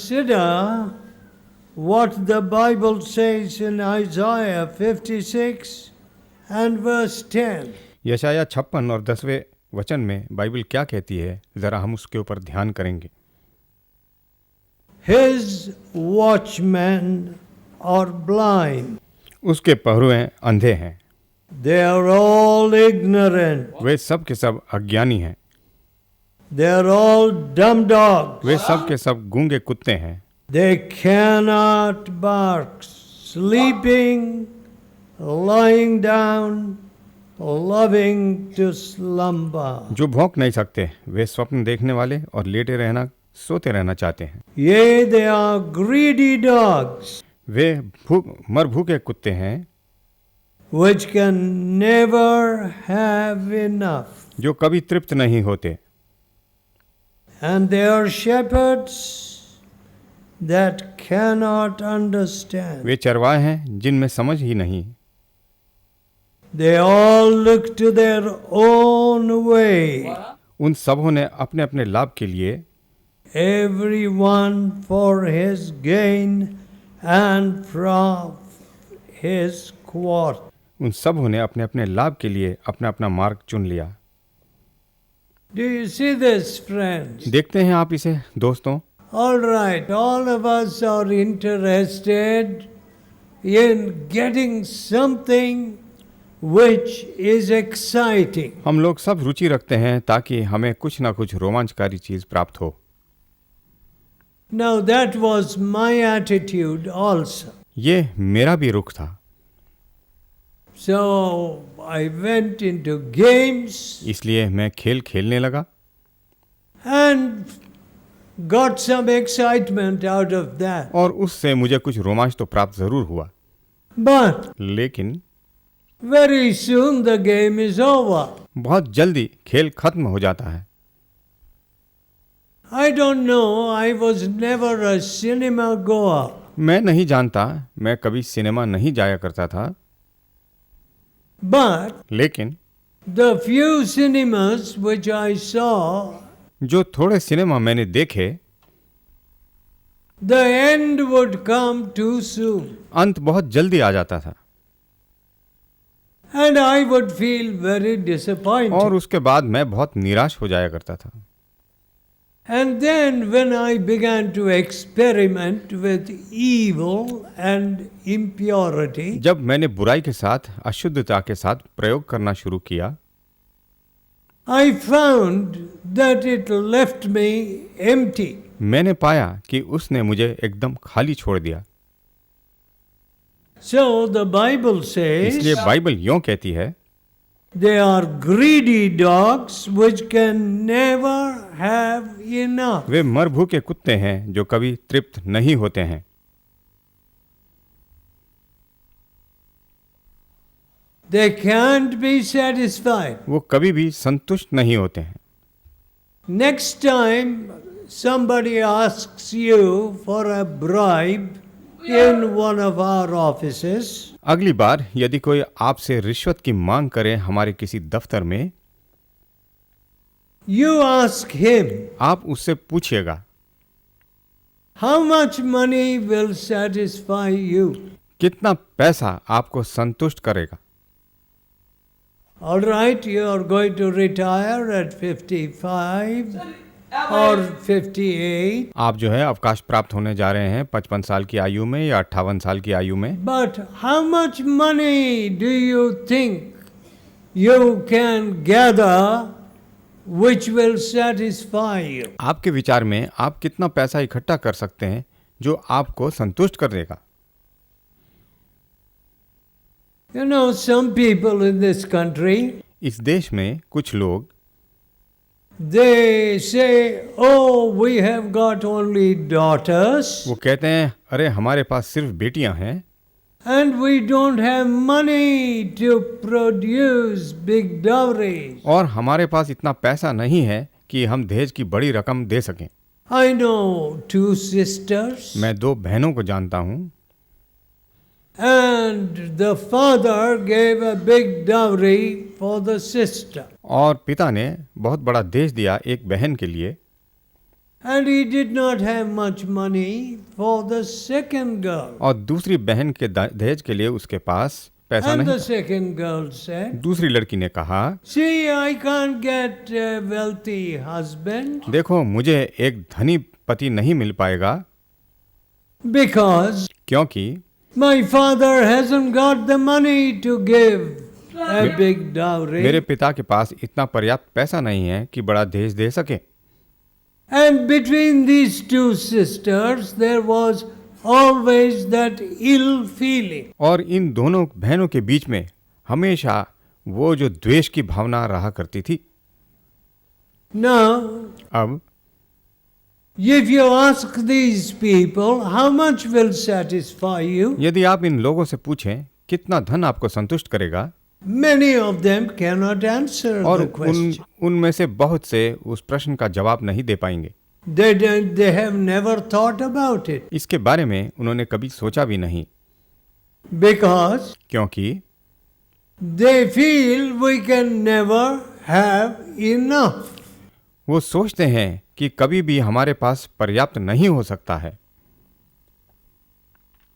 consider what the Bible says in Isaiah 56 and verse 10. यशाया 56 और 10वें वचन में बाइबल क्या कहती है, जरा हम उसके ऊपर ध्यान करेंगे। His watchmen are blind. उसके पहरुए अंधे हैं। They are all ignorant. वे सब के सब अज्ञानी हैं। They are all dumb dogs. वे सब के सब गूंगे कुत्ते हैं। They cannot bark, sleeping, lying down, loving to slumber. जो भौंक नहीं सकते, वे स्वप्न देखने वाले और लेटे रहना, सोते रहना चाहते हैं। Yea, they are greedy dogs, वे मर भूखे कुत्ते हैं which can never have enough. जो कभी तृप्त नहीं होते। And they are shepherds that cannot understand. वे चरवाहे हैं जिनमें समझ ही नहीं। They all look to their own way, उन सबों ने अपने अपने लाभ के लिए, everyone for his gain and from his quarter. उन सबों ने अपने अपने लाभ के लिए अपना अपना मार्ग चुन लिया। Do you see this, friends? देखते हैं आप इसे दोस्तों। All right, all of us are interested in getting something which is exciting. हम लोग सब रुचि रखते हैं ताकि हमें कुछ ना कुछ रोमांचकारी चीज प्राप्त हो। Now that was my attitude also. ये मेरा भी रुख था। So I went into games इसलिए मैं खेल खेलने लगा and got some excitement out of that. और उससे मुझे कुछ रोमांच तो प्राप्त जरूर हुआ, But लेकिन very soon the game is over. बहुत जल्दी खेल खत्म हो जाता है। I don't know, I was never a cinema goer. मैं नहीं जानता, मैं कभी सिनेमा नहीं जाया करता था, But लेकिन the few cinemas which I saw, जो थोड़े सिनेमा मैंने देखे, the end would come too soon. अंत बहुत जल्दी आ जाता था And I would feel very disappointed. और उसके बाद मैं बहुत निराश हो जाया करता था। And then when I began to experiment with evil and impurity, जब मैंने बुराई के साथ, अशुद्धता के साथ प्रयोग करना शुरू किया, I found that it left me empty. मैंने पाया कि उसने मुझे एकदम खाली छोड़ दिया। So the Bible says इसलिए बाइबल यूं कहती है, they are greedy dogs which can never have enough. वे मर भूखे कुत्ते हैं जो कभी तृप्त नहीं होते हैं। They can't be satisfied. वो कभी भी संतुष्ट नहीं होते हैं। Next time somebody asks you for a bribe in one of our offices, अगली बार यदि कोई आपसे रिश्वत की मांग करे हमारे किसी दफ्तर में, you ask him, आप उससे पूछिएगा, how much money will satisfy you? कितना पैसा आपको संतुष्ट करेगा? All right, you are going to retire at 55 or 58. आप जो है अवकाश प्राप्त होने जा रहे हैं 55 साल की आयु में या 58 साल की आयु में। But how much money do you think you can gather which will satisfy you? आपके विचार में आप कितना पैसा इकट्ठा कर सकते हैं जो आपको संतुष्ट कर देगा? You know, some people in this country, इस देश में कुछ लोग they say, oh, we have got only daughters वो कहते हैं, अरे हमारे पास सिर्फ बेटियां हैं and we don't have money to produce big dowries. और हमारे पास इतना पैसा नहीं है कि हम दहेज की बड़ी रकम दे सकें। I know two sisters, मैं 2 बहनों को जानता हूँ and the father gave a big dowry for the sister. और पिता ने बहुत बड़ा दहेज दिया एक बहन के लिए, And he did not have much money for the second girl. और दूसरी बहन के दहेज के लिए उसके पास पैसा And नहीं the था। second girl said, दूसरी लड़की ने कहा, see, I can't get a wealthy husband देखो मुझे एक धनी पति नहीं मिल पाएगा, because क्योंकि my father hasn't got the money to give a big dowry. मेरे पिता के पास इतना पर्याप्त पैसा नहीं है कि बड़ा दहेज दे सके। And between these two sisters, there was always that ill feeling. और इन दोनों बहनों के बीच में हमेशा वो जो द्वेष की भावना रहा करती थी। Now, अब if you ask these people, how much will satisfy you? यदि आप इन लोगों से पूछें कितना धन आपको संतुष्ट करेगा, Many of them cannot answer और the question. उनमें से बहुत से उस प्रश्न का जवाब नहीं दे पाएंगे। They have never thought about it इसके बारे में उन्होंने कभी सोचा भी नहीं, because क्योंकि they feel we can never have enough. वो सोचते हैं कि कभी भी हमारे पास पर्याप्त नहीं हो सकता है।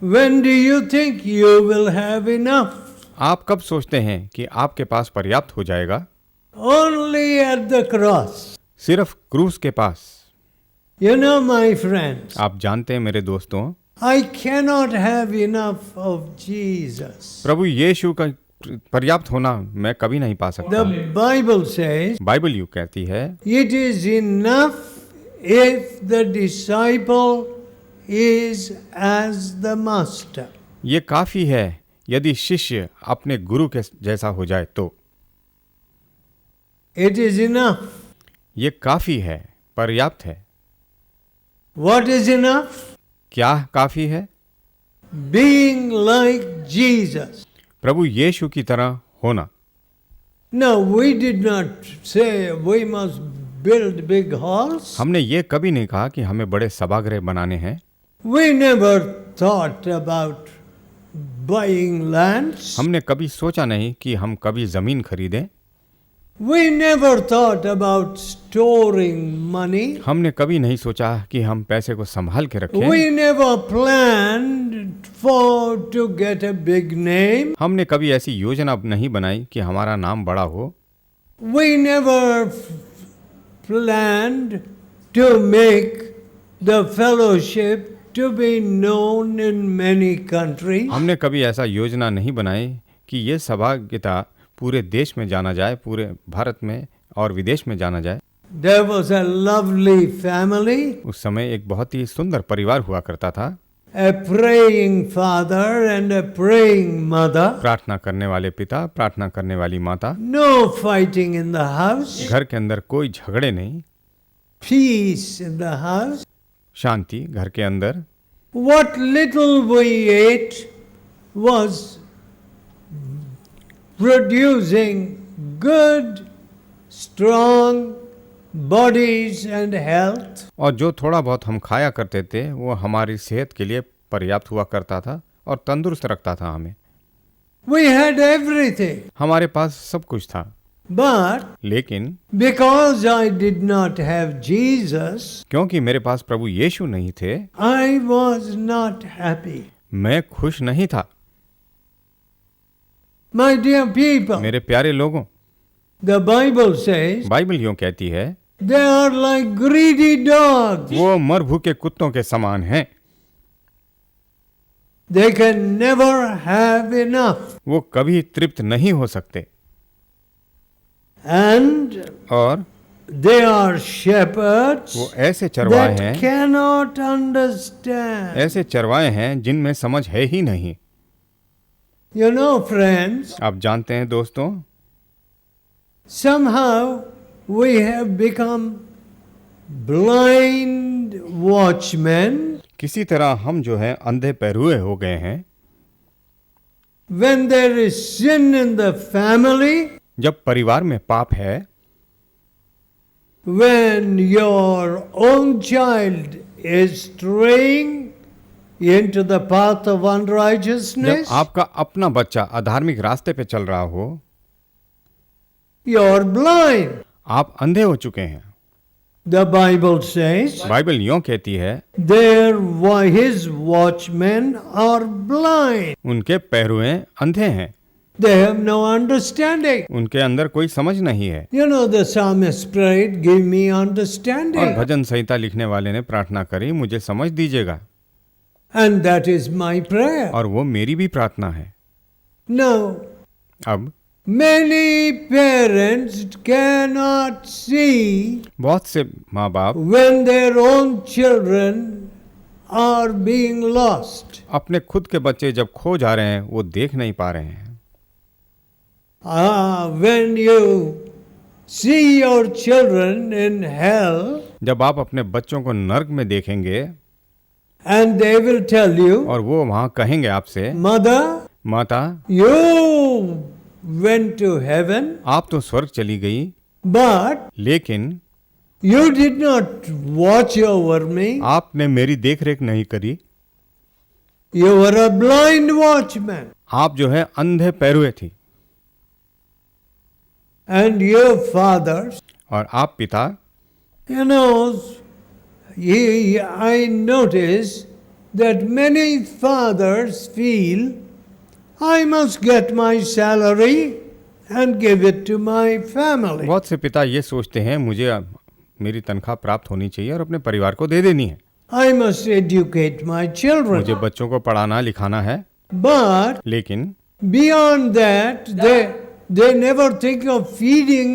When do you think you will have enough? आप कब सोचते हैं कि आपके पास पर्याप्त हो जाएगा? Only at the cross. सिर्फ क्रूस के पास। You know, my friends, आप जानते हैं मेरे दोस्तों, I cannot have enough of Jesus. प्रभु यीशु का पर्याप्त होना मैं कभी नहीं पा सकता। The Bible says बाइबल यूं कहती है, it is enough if the disciple is as the master. ये काफी है यदि शिष्य अपने गुरु के जैसा हो जाए तो। It is enough. ये काफी है, पर्याप्त है। What is enough? क्या काफी है? Being like Jesus. प्रभु यीशु की तरह होना। No, we did not say we must build big halls. हमने ये कभी नहीं कहा कि हमें बड़े सभागृह बनाने हैं। We never thought about buying lands. हमने कभी सोचा नहीं कि हम कभी जमीन खरीदें। We never thought about storing money. हमने कभी नहीं सोचा कि हम पैसे को संभाल के रखें। We never planned to get a big name. हमने कभी ऐसी योजना नहीं बनाई कि हमारा नाम बड़ा हो। We never planned to make the fellowship to be known in many countries. हमने कभी ऐसा योजना नहीं बनाई कि ये सभागिता पूरे देश में जाना जाए, पूरे भारत में और विदेश में जाना जाए। There was a lovely family, उस समय एक बहुत ही सुंदर परिवार हुआ करता था। a praying father and a praying mother. प्रार्थना करने वाले पिता, प्रार्थना करने वाली माता। No fighting in the house. घर के अंदर कोई झगड़े नहीं, Peace in the house. शांति घर के अंदर। What little we ate was producing good, strong bodies and health. और जो थोड़ा बहुत हम खाया करते थे वो हमारी सेहत के लिए पर्याप्त हुआ करता था और तंदुरुस्त रखता था हमें। We had everything. हमारे पास सब कुछ था, But लेकिन because I did not have Jesus, क्योंकि मेरे पास प्रभु यीशु नहीं थे, I was not happy. मैं खुश नहीं था। My dear people, मेरे प्यारे लोगों, the Bible says बाइबल यूं कहती है, they are like greedy dogs. वो मर भूखे कुत्तों के समान हैं। They can never have enough. वो कभी तृप्त नहीं हो सकते। And और they are shepherds वो ऐसे चरवाहे that हैं, cannot understand. ऐसे चरवाहे हैं जिनमें समझ है ही नहीं। You know, friends, आप जानते हैं दोस्तों, somehow we have become blind watchmen. किसी तरह हम जो है अंधे पैरुए हो गए हैं। When there is sin in the family, जब परिवार में पाप है, when your own child is straying into the path of जब unrighteousness, आपका अपना बच्चा अधार्मिक रास्ते पे चल रहा हो, you're blind. आप अंधे हो चुके हैं। The Bible says, बाइबल यूं कहती है, his watchmen are blind. उनके पहरुए अंधे हैं, They have no understanding. उनके अंदर कोई समझ नहीं है। You know, the psalmist prayed, give me और understanding. भजन संहिता लिखने वाले ने प्रार्थना करी, मुझे समझ दीजिएगा, And that is my prayer. और वो मेरी भी प्रार्थना है। Now, अब many parents cannot see बहुत से माँ बाप when their own children are being lost. अपने खुद के बच्चे जब खो जा रहे हैं वो देख नहीं पा रहे हैं। When you see your children in hell, जब आप अपने बच्चों को नर्क में देखेंगे and they will tell you, और वो वहां कहेंगे आपसे, Mother, माता you went to heaven, आप तो स्वर्ग चली गई, but लेकिन you did not watch over me. आपने मेरी देख रेख नहीं करी, You were a blind watchman. आप जो है अंधे पैरुए थी। And your fathers, और आप पिता, you know, I notice that many fathers feel, I must get my salary and give it to my family. बहुत से पिता ये सोचते हैं मुझे मेरी तनख्वाह प्राप्त होनी चाहिए और अपने परिवार को दे देनी है, I must educate my children. मुझे बच्चों को पढ़ाना लिखाना है। But लेकिन beyond that, they never think of feeding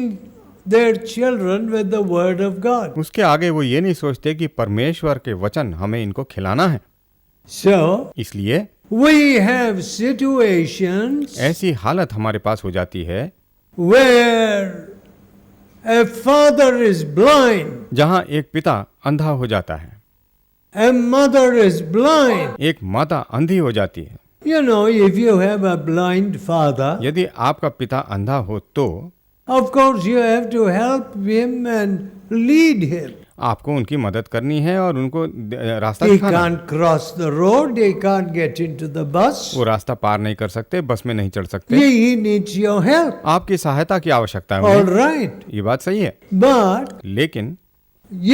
their children with the word of God. उसके आगे वो ये नहीं सोचते कि परमेश्वर के वचन हमें इनको खिलाना है। So, इसलिए we have situations ऐसी हालत हमारे पास हो जाती है where a father is blind, जहाँ एक पिता अंधा हो जाता है, a mother is blind. एक माता अंधी हो जाती है। You know, if you have a blind father, यदि आपका पिता अंधा हो तो of course you have to help him and lead him. आपको उनकी मदद करनी है और उनको रास्ता He दिखाना है। can't cross the road, he can't get into the bus. वो रास्ता पार नहीं कर सकते, बस में नहीं चढ़ सकते। He needs your help. आपकी सहायता की आवश्यकता है All उन्हें। right. ये बात सही है, But लेकिन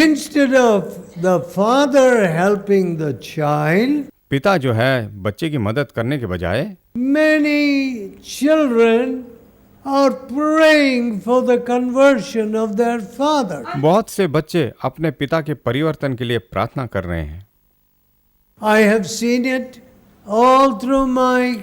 instead of the father helping the child, पिता जो है बच्चे की मदद करने के बजाय many children are praying for the conversion of their father. बहुत से बच्चे अपने पिता के परिवर्तन के लिए प्रार्थना कर रहे हैं। I have seen it all through my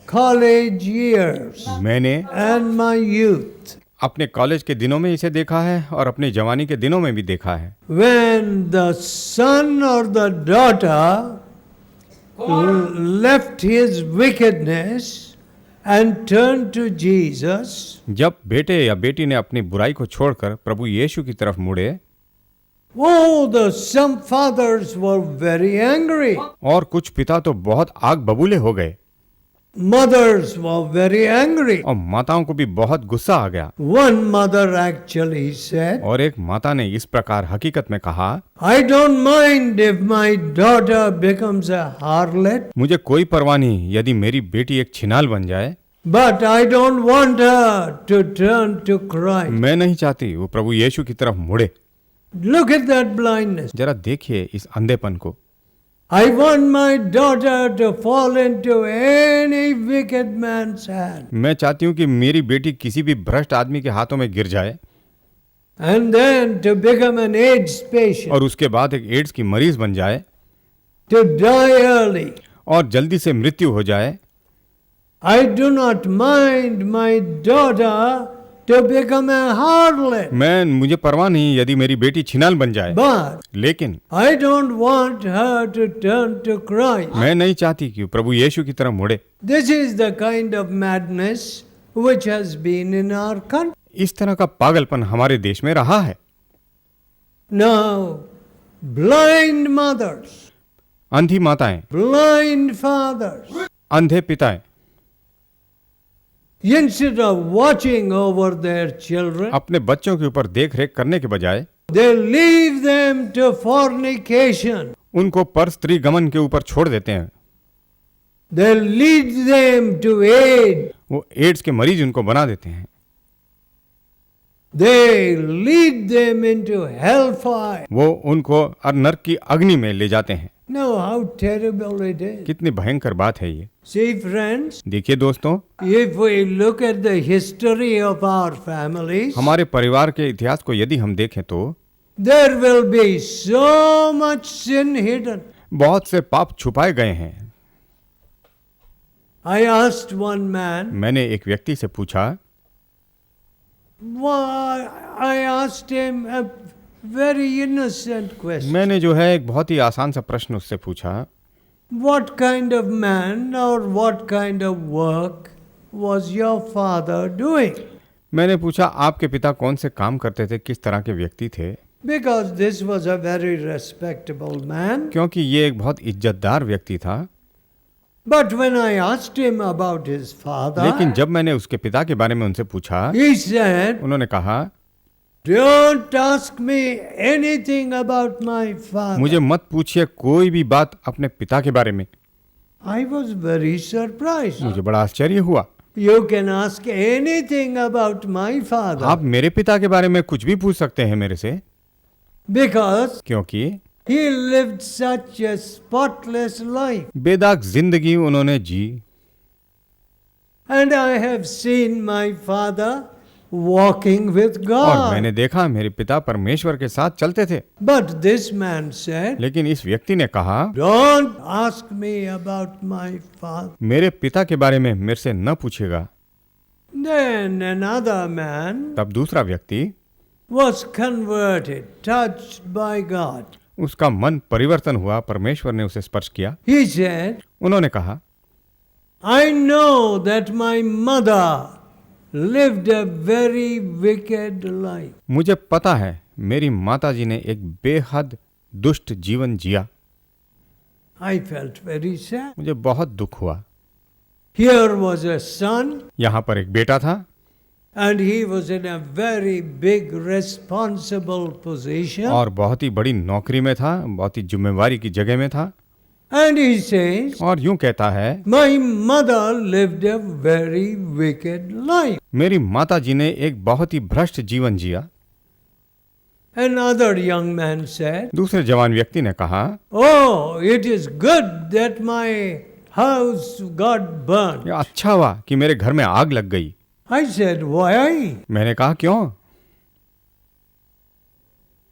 college years मैंने and my youth. अपने कॉलेज के दिनों में इसे देखा है और अपनी जवानी के दिनों में भी देखा है। When the son or the daughter left his wickedness and turned to Jesus, जब बेटे या बेटी ने अपनी बुराई को छोड़कर प्रभु यीशु की तरफ मुड़े, some fathers were very angry. और कुछ पिता तो बहुत आग बबूले हो गए, Mothers were very angry. और माताओं को भी बहुत गुस्सा आ गया। One mother actually said, और एक माता ने इस प्रकार हकीकत में कहा, I don't mind if my daughter becomes a harlot, मुझे कोई परवाह नहीं यदि मेरी बेटी एक छिनाल बन जाए, but I don't want her to turn to Christ. मैं नहीं चाहती वो प्रभु यीशु की तरफ मुड़े। Look at that blindness. जरा देखिए इस अंधेपन को। I want my daughter to fall into any wicked man's hand. मैं चाहती हूँ कि मेरी बेटी किसी भी भ्रष्ट आदमी के हाथों में गिर जाए And then to become an AIDS patient, और उसके बाद एक एड्स की मरीज बन जाए to die early. और जल्दी से मृत्यु हो जाए। I do not mind my daughter to become a harlot, मुझे परवाह नहीं यदि मेरी बेटी छिनाल बन जाए, but लेकिन I don't want her to turn to Christ. मैं नहीं चाहती कि वो प्रभु यीशु की तरफ मुड़े। This is the kind of madness which has been in our country. इस तरह का पागलपन हमारे देश में रहा है। Now, blind mothers, अंधी माताएं, blind fathers, अंधे पिताएं instead of watching over their children, अपने बच्चों के ऊपर देख रेख करने के बजाय they leave them to fornication. उनको पर स्त्री गमन के ऊपर छोड़ देते हैं। They lead them to AIDS. वो एड्स के मरीज उनको बना देते हैं। They lead them into hellfire. वो उनको नरक की अग्नि में ले जाते हैं। Now, how terrible it is. कितनी भयंकर बात है ये। See, friends, देखिए दोस्तों, if we look at the history of our families, हमारे परिवार के इतिहास को यदि हम देखें तो there will be so much sin hidden. बहुत से पाप छुपाए गए हैं। I asked one man, मैंने एक व्यक्ति से पूछा, I asked him a very innocent question. मैंने जो है एक बहुत ही आसान सा प्रश्न उससे पूछा, What kind of man or what kind of work was your father doing? मैंने पूछा आपके पिता कौन से काम करते थे, किस तरह के व्यक्ति थे, Because this was a very respectable man. क्योंकि ये एक बहुत इज्जतदार व्यक्ति था। But when I asked him about his father, लेकिन जब मैंने उसके पिता के बारे में उनसे पूछा, he said, उन्होंने कहा, Don't ask me anything about my father. मुझे मत पूछिए कोई भी बात अपने पिता के बारे में। I was very surprised. मुझे बड़ा आश्चर्य हुआ। You can ask anything about my father. आप मेरे पिता के बारे में कुछ भी पूछ सकते हैं मेरे से, Because क्योंकि he lived such a spotless life. बेदाग जिंदगी उन्होंने जी। And I have seen my father walking with और God. मैंने देखा मेरे पिता परमेश्वर के साथ चलते थे। But this man said, लेकिन इस व्यक्ति ने कहा, Don't ask me about my father. मेरे पिता के बारे में मेरे से न पूछेगा। Then another man तब दूसरा व्यक्ति, was converted, touched by God. उसका मन परिवर्तन हुआ, परमेश्वर ने उसे स्पर्श किया। He said, उन्होंने कहा, I know that my mother lived a very wicked life. मुझे पता है मेरी माताजी ने एक बेहद दुष्ट जीवन जिया। I felt very sad. मुझे बहुत दुख हुआ। Here was a son, यहाँ पर एक बेटा था and he was in a very big responsible position. और बहुत ही बड़ी नौकरी में था, बहुत ही जिम्मेवारी की जगह में था। And he says, और यूं कहता है, My mother lived a very wicked life. मेरी माताजी ने एक बहुत ही भ्रष्ट जीवन जिया। Another young man said, दूसरे जवान व्यक्ति ने कहा, Oh, it is good that my house got burned. ये अच्छा हुआ कि मेरे घर में आग लग गई। I said, Why? मैंने कहा क्यों?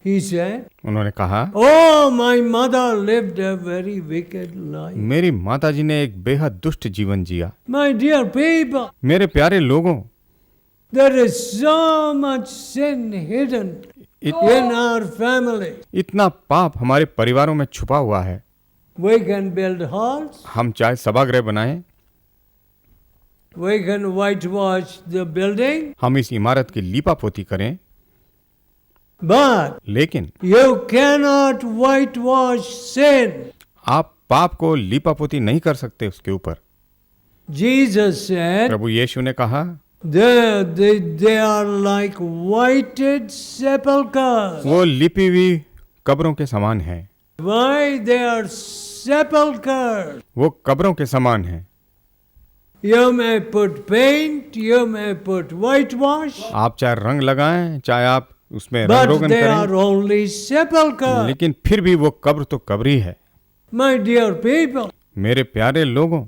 He said, उन्होंने कहा, Oh, my mother lived a very wicked life. मेरी माताजी ने एक बेहद दुष्ट जीवन जिया। My dear people, मेरे प्यारे लोगों, there is so much sin hidden in our family. इतना पाप हमारे परिवारों में छुपा हुआ है। We can build halls, हम चाहे सभागृह बनाएं, we can whitewash the building, हम इस इमारत की लीपा पोती करें, but लेकिन you cannot whitewash sin. आप पाप को लीपा पोती नहीं कर सकते उसके ऊपर। Jesus said, प्रभु यीशु ने कहा, they are like whited sepulchres. वो लिपी हुई कब्रों के समान है। Why they are sepulchres? वो कब्रों के समान है। You may put paint, you may put whitewash, आप चाहे रंग लगाएं, चाहे आप उसमें रंग but रोगन they करें, are only sepulchres. लेकिन फिर भी वो कब्र तो कब्र ही है। My dear people, मेरे प्यारे लोगों,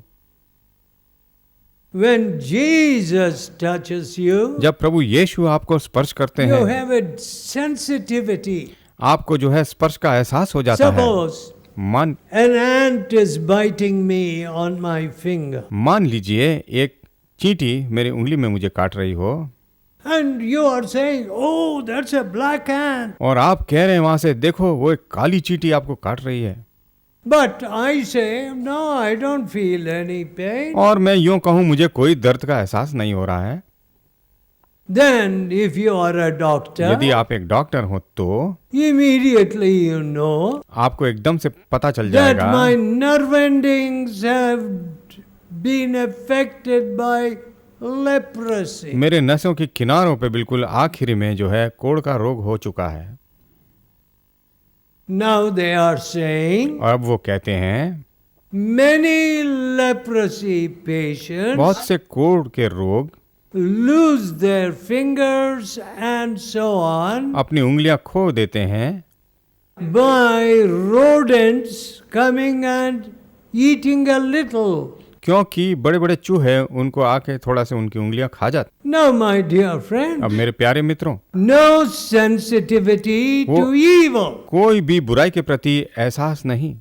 when Jesus touches you, जब प्रभु यीशु आपको स्पर्श करते you हैं, have a sensitivity. आपको जो है स्पर्श का एहसास हो जाता है। Suppose मान an ant is biting me on my finger, मान लीजिए एक चींटी मेरी उंगली में मुझे काट रही हो, and you are saying, "Oh, that's a black ant." और आप कह रहे हैं वहां से, देखो वो एक काली चींटी आपको काट रही है। But I say, "No, I don't feel any pain." और मैं यूं कहूं मुझे कोई दर्द का एहसास नहीं हो रहा है। Then, if you are a doctor, यदि आप एक डॉक्टर हो तो immediately you know आपको एकदम से पता चल that जाएगा my nerve endings have been affected by leprosy. मेरे नसों की किनारों पे बिल्कुल आखिरी में जो है कोढ़ का रोग हो चुका है। Now they are saying और अब वो कहते हैं many leprosy patients बहुत से कोढ़ के रोग lose their fingers and so on अपनी उंगलियां खो देते हैं by rodents coming and eating a little. क्योंकि बड़े बड़े चूहे उनको आके थोड़ा से उनकी उंगलियां खा जाते। Now, my dear friend, अब मेरे प्यारे मित्रों, no sensitivity to evil. कोई भी बुराई के प्रति एहसास नहीं।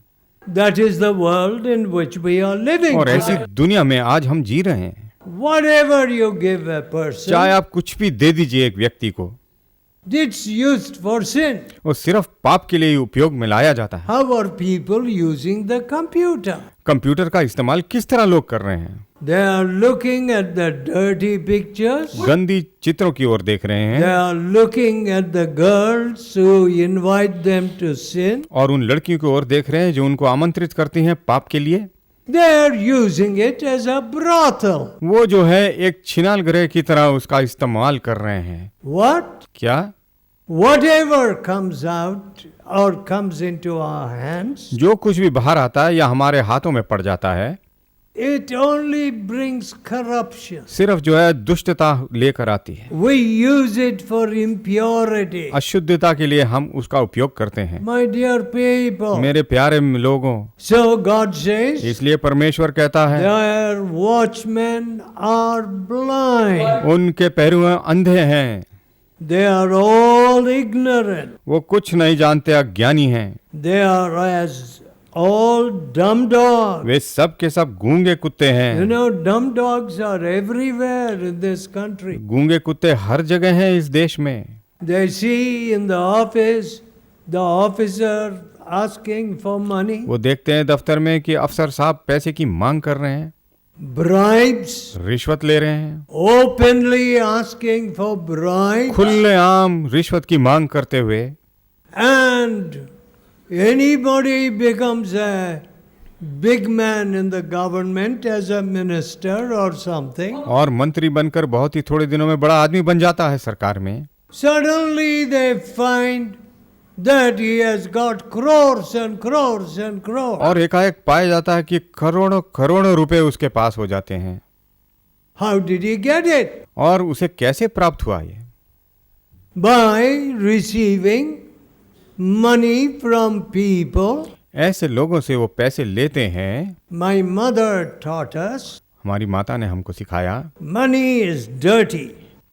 That is the world in which we are living. और ऐसी today. दुनिया में आज हम जी रहे हैं। Whatever you give a person, चाहे आप कुछ भी दे दीजिए एक व्यक्ति को, it's used for sin. वो सिर्फ पाप के लिए ही उपयोग में लाया जाता है। How are people using the computer? Computer का इस्तेमाल किस तरह लोग कर रहे हैं? They are looking at the dirty pictures. गंदी चित्रों की ओर देख रहे They हैं are looking at the girls who invite them to sin. और उन लड़कियों की ओर देख रहे हैं जो उनको आमंत्रित करती हैं पाप के लिए। They are using it as a brothel. वो जो है एक छिनाल गृह की तरह उसका इस्तेमाल कर रहे हैं। What? क्या? Whatever comes out or comes into our hands, जो कुछ भी बाहर आता है या हमारे हाथों में पड़ जाता है, it only brings corruption. सिर्फ जो है दुष्टता लेकर आती है। We use it for impurity. अशुद्धता के लिए हम उसका उपयोग करते हैं। My dear people. मेरे प्यारे लोगों, So God says, इसलिए परमेश्वर कहता है their watchmen are blind. उनके पैरुए अंधे हैं, They are all ignorant. वो कुछ नहीं जानते, अज्ञानी हैं। They are as all dumb dogs. वे सब के सब गूंगे कुत्ते You हैं। know, dumb dogs are everywhere in this country. गूंगे कुत्ते हर जगह हैं इस देश में। They see in the office the officer asking for money, वो देखते हैं दफ्तर में कि अफसर साहब पैसे की मांग कर रहे हैं, bribes, रिश्वत ले रहे हैं, openly asking for bribes, खुलेआम रिश्वत की मांग करते हुए। and anybody becomes a big man in the government as a minister or something. और मंत्री बनकर बहुत ही थोड़े दिनों में बड़ा आदमी बन जाता है सरकार में। Suddenly they find that he has got crores and crores and crores. और एकाएक पाया जाता है कि करोड़ों करोड़ों रुपए उसके पास हो जाते हैं। How did he get it? और उसे कैसे प्राप्त हुआ ये? By receiving money from people. ऐसे लोगों से वो पैसे लेते हैं। My mother taught us, हमारी माता ने हमको सिखाया money is dirty.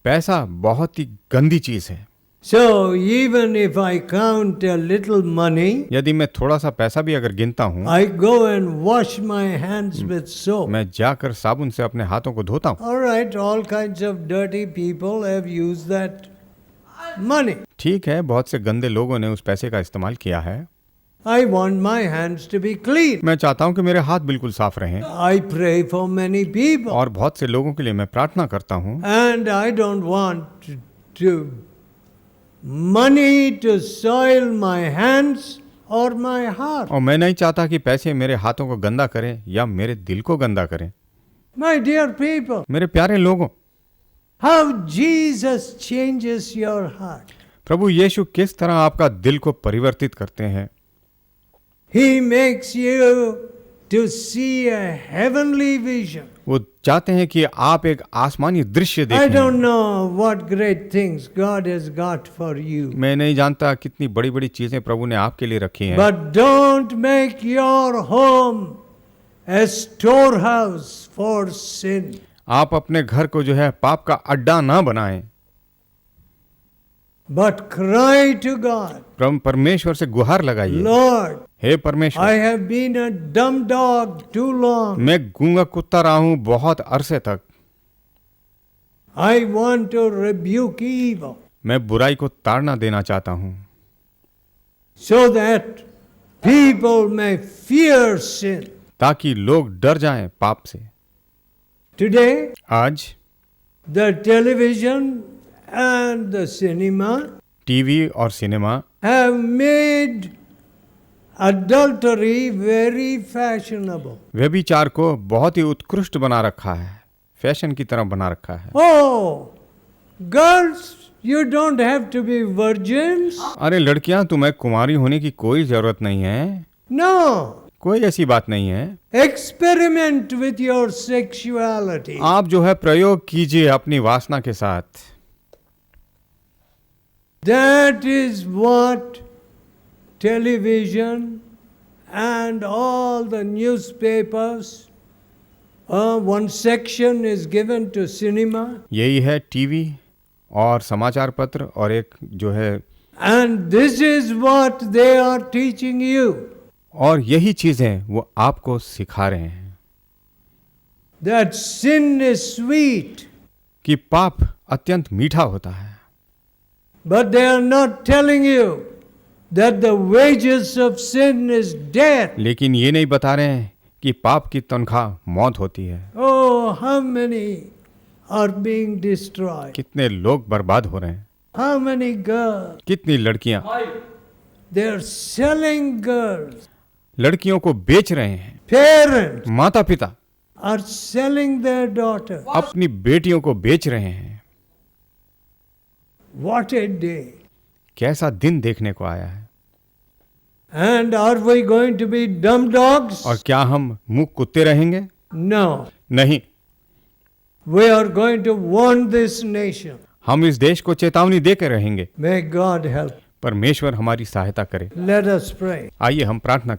पैसा बहुत ही गंदी चीज है। So even if I count a little money, यदि मैं थोड़ा सा पैसा भी अगर गिनता हूँ, I go and wash my hands with soap. मैं जाकर साबुन से अपने हाथों को धोता हूँ। All right, all kinds of dirty people have used that money. ठीक है, बहुत से गंदे लोगों ने उस पैसे का इस्तेमाल किया है। I want my hands to be clean. मैं चाहता हूँ कि मेरे हाथ बिल्कुल साफ रहें। I pray for many people. और बहुत से लोगों के लिए मैं प्रार्थना करता हूँ। And I don't want to money to soil my hands or my heart. और मैं नहीं चाहता कि पैसे मेरे हाथों को गंदा करें या मेरे दिल को गंदा करें। My dear people, मेरे प्यारे लोगों, how Jesus changes your heart. प्रभु यीशु किस तरह आपका दिल को परिवर्तित करते हैं। He makes you to see a heavenly vision. वो चाहते हैं कि आप एक आसमानी दृश्य I देखें। don't know what great things God has got for you. मैं नहीं जानता कितनी बड़ी बड़ी चीजें प्रभु ने आपके लिए रखी हैं। But don't make your home a storehouse for sin. आप अपने घर को जो है पाप का अड्डा ना बनाएं। But cry to God, परमेश्वर से गुहार लगाइए, Lord, हे परमेश्वर, I have been a dumb dog too long. मैं गूंगा कुत्ता रहा हूं बहुत अरसे तक। I want to rebuke evil मैं बुराई को ताड़ना देना चाहता हूं, so that people may fear sin. ताकि लोग डर जाएं पाप से। Today, आज the television and the cinema TV और cinema have made adultery very fashionable. व्यभिचार को बहुत ही उत्कृष्ट बना रखा है, फैशन की तरह बना रखा है। Oh, girls, you don't have to be virgins. अरे लड़कियां, तुम्हें कुमारी होने की कोई जरूरत नहीं है। No, कोई ऐसी बात नहीं है। Experiment with your sexuality. आप जो है प्रयोग कीजिए अपनी वासना के साथ। That is what television and all the newspapers, one section is given to cinema. यही है टीवी और समाचार पत्र और एक जो है, And this is what they are teaching you. और यही चीजें वो आपको सिखा रहे हैं That sin is sweet. कि पाप अत्यंत मीठा होता है। But they are not telling you that the wages of sin is death. लेकिन ये नहीं बता रहे हैं कि पाप की तनख्वाह मौत होती है। Oh, how many are being destroyed? कितने लोग बर्बाद हो रहे हैं, How many girls? कितनी लड़कियां, They are selling girls. लड़कियों को बेच रहे हैं। Parents माता पिता are selling their daughters. अपनी बेटियों को बेच रहे हैं। What a day. कैसा दिन देखने को आया है। And are we going to be dumb dogs? और क्या हम मुंह कुत्ते रहेंगे? No. नहीं, We are going to warn this nation. हम इस देश को चेतावनी देकर रहेंगे। May God help. परमेश्वर हमारी सहायता करे। Let us pray. आइए हम प्रार्थना